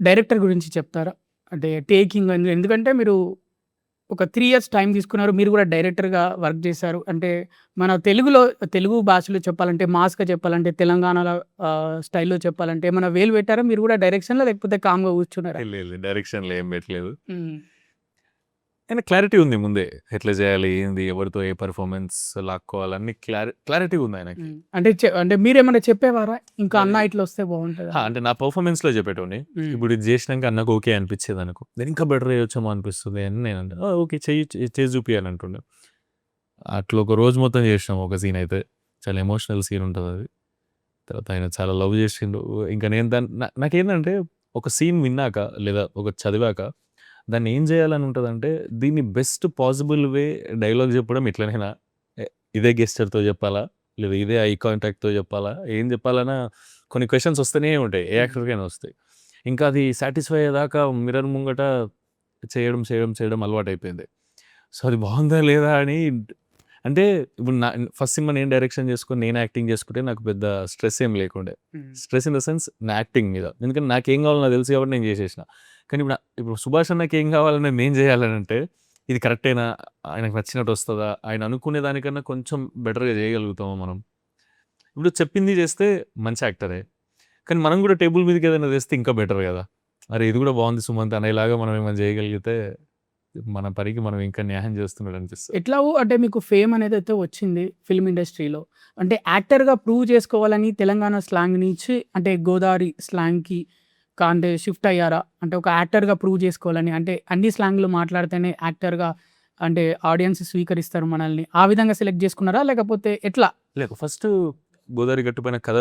Director గురించి చెప్తారా? అంటే టేకింగ్ ఎందుకంటే మీరు ఒక 3 ఇయర్స్ టైం తీసుకున్నారు. మీరు కూడా డైరెక్టర్‌గా వర్క్ చేశారు. అంటే మన తెలుగు భాషలో చెప్పాలంటే మాస్‌గా చెప్పాలంటే తెలంగాణలో స్టైల్‌లో చెప్పాలంటే ఏమన్నా వేలు పెట్టారా? మీరు కూడా డైరెక్షన్‌లో లేకపోతే కామ్‌గా కూర్చున్నారా? లేదు డైరెక్షన్‌లో ఏం పెట్టలేదు. హ్మ్. అయినా క్లారిటీ ఉంది ముందే. ఎట్లా చేయాలి? ఏంది? ఎవరితో ఏ పెర్ఫార్మన్స్ లాక్కోవాలి? అన్ని క్లారిటీగా ఉంది ఆయనకి. అంటే మీరేమన్నా చెప్పేవారా? ఇంకా అన్న లేదు. ఇట్లా వస్తే బాగుంటదని? అంటే నా పెర్ఫార్మన్స్‌లో చెప్పేటోడిని. ఇప్పుడు ఇది చేసినాక అన్నకు ఓకే అనిపించేదనుకో, నేను ఇంకా బెటర్ చేయొచ్చేమో అనిపిస్తుంది అని నేనంటా. ఓకే చేసి చూపియాలి అంటుండే. అట్లా ఒక రోజు మొత్తం చేసినాం ఒక సీన్ అయితే. చాలా ఎమోషనల్ సీన్ ఉంటదది. తర్వాత ఆయన చాలా లవ్ చేసిండు. ఇంకా నేను నాకేందంటే ఒక సీన్ విన్నాక లేదా ఒక చదివాక దాన్ని ఏం చేయాలని ఉంటదంటే, దీన్ని బెస్ట్ పాసిబుల్ వే డైలాగ్ చెప్పడం ఇట్లనేనా? ఎ ఇదే గెస్చర్‌తో చెప్పాలా? లేదా ఇదే ఐ కాంటాక్ట్‌తో చెప్పాలా? ఏం చెప్పాలన్నా కొన్ని క్వెషన్స్ వస్తూనే ఉంటాయి. ఏ యాక్టర్‌కైనా వస్తాయి. ఇంకా అది సాటిస్ఫై అయ్యేదాకా మిర్రర్ ముంగట చేయడం అలవాటయిపోయింది. సో, అది బావుందా లేదా అని అంటే ఇప్పుడు ఫస్ట్ సినిమా నేను డైరెక్షన్ చేసుకొని, నేను యాక్టింగ్ చేసుకుంటే నాకు పెద్ద స్ట్రెస్ ఏం లేకుండే. స్ట్రెస్ ఇన్ ద సెన్స్ నా యాక్టింగ్ మీద. ఎందుకంటే నాకేం కావాలో నాకు తెలుసు కాబట్టి నేను చేసేసిన. కానీ ఇప్పుడు సుభాష్ అన్నకి ఏం కావాలని నేను చేయాలనంటే, ఇది కరెక్టేనా? ఆయనకు నచ్చినట్టు వస్తదా? ఆయన అనుకునే దానికన్నా కొంచెం బెటర్‌గా చేయగలుగుతామా మనం? ఇప్పుడు చెప్పింది చేస్తే మంచి యాక్టరే. కానీ మనం కూడా టేబుల్ మీదకి ఏదైనా తెస్తే ఇంకా బెటర్ కదా! అరే! ఇది కూడా బావుంది సుమంత్ అనేలాగా మనం ఏమైనా చేయగలిగితే, మన పనికి మనం ఇంకా న్యాయం చేస్తున్నట్టు అనిపిస్తది. ఎట్లాగో అంటే మీకు ఫేమ్ అనేదైతే వచ్చింది ఫిల్మ్ ఇండస్ట్రీలో. అంటే యాక్టర్‌గా ప్రూవ్ చేసుకోవాలని తెలంగాణ స్లాంగ్ నుంచి అంటే గోదావరి స్లాంగ్‌కి అంటే షిఫ్ట్ అయ్యారా? అంటే ఒక యాక్టర్‌గా ప్రూవ్ చేసుకోవాలని అంటే అన్ని స్లాంగ్‌లు మాట్లాడితేనే యాక్టర్‌గా అంటే ఆడియన్స్ స్వీకరిస్తారు మనల్ని. ఆ విధంగా సెలెక్ట్ చేసుకున్నారా? లేకపోతే ఎట్లా? లేదు ఫస్టు గోదావరి గట్టుపైన కథ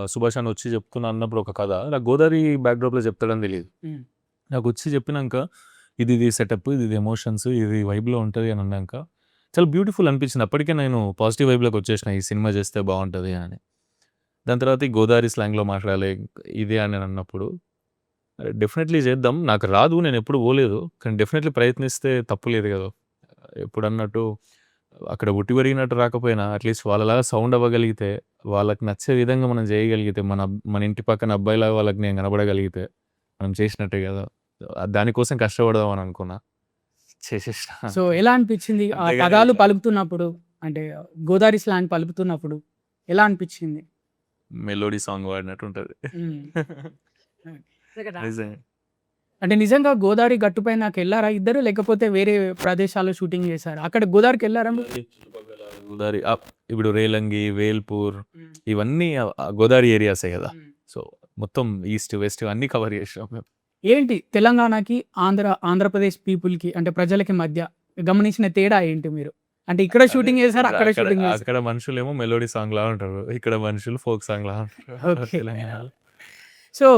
సుభాష్ అన్న వచ్చి చెప్తున్నా అన్నప్పుడు ఒక కథ నాకు గోదావరి బ్యాక్‌డ్రాప్‌లో చెప్తాడని తెలీదు. హ్మ్. నాకొచ్చి చెప్పినంక ఇది సెటప్, ఇది ఎమోషన్స్, ఇది వైబ్‌లో ఉంటది అని అన్నాక చాలా బ్యూటిఫుల్ అనిపించింది. అప్పటికే నేను పాజిటివ్ వైబ్‌లోకి వచ్చేసిన ఈ సినిమా చేస్తే బావుంటది అని. దాని తర్వాత ఈ గోదావరి స్లాంగ్‌లో మాట్లాడాలి ఇదే అని అన్నప్పుడు డెఫినెట్‌లీ చేద్దాం. నాకు రాదు నేనెప్పుడు పోలేదు. కానీ డెఫినెట్‌లీ ప్రయత్నిస్తే తప్పు లేదు కదా! ఎప్పుడన్నట్టు అక్కడ పుట్టి పెరిగినట్టు రాకపోయినా అట్‌లీస్ట్ వాళ్ళలాగా సౌండ్ అవ్వగలిగితే, వాళ్ళకి నచ్చే విధంగా మనం చేయగలిగితే, మన ఇంటి పక్కన అబ్బాయిలాగా వాళ్ళకి నేను కనపడగలిగితే, మనం చేసినట్టే కదా! దానికోసం కష్టపడదాం అని అనుకున్నా. చేసేసిన సో, అంతే. ఎలా అనిపించింది? ఆ అంతేగాని పదాలు ఇట్లా పలుకుతున్నప్పుడు అంటే గోదావరి స్లాంగ్ పలుకుతున్నప్పుడు ఎలా అనిపించింది? మెలోడీ సాంగ్ పాడినట్టు ఉంటది. హ్మ్. నిజంగా. అంటే నిజంగా గోదావరి గట్టుపైనకెళ్లారా ఇద్దరు? లేకపోతే వేరే ప్రదేశాల్లో షూటింగ్ చేసారా? అక్కడ గోదావరికెళ్లారా మీరు? గోదావరి చుట్టుపక్కల గోదావరి ఇప్పుడు రేలంగి, వేల్పూర్ హ్మ్. ఇవన్నీ గోదావరి ఏరియాసే కదా! హ్మ్. సో, మొత్తం ఈస్ట్, వెస్ట్ అన్నీ కవర్ చేసినాం మేము. ఏంటి తెలంగాణకి, ఆంధ్రప్రదేశ్ పీపుల్‌కి అంటే ప్రజలకి మధ్య గమనించిన తేడా ఏంటి మీరు? అంటే ఇక్కడ అదే షూటింగ్ చేసారు, ఇప్పుడు అక్కడ అక్కడ షూటింగ్ చేసారు. అక్కడ మనుషులేమో మెలోడీ సాంగ్‌లా ఉంటారు. ఇక్కడ మనుషులు ఫోక్ సాంగ్‌లా ఉంటారు ఓకే. తెలంగాణలో. సో,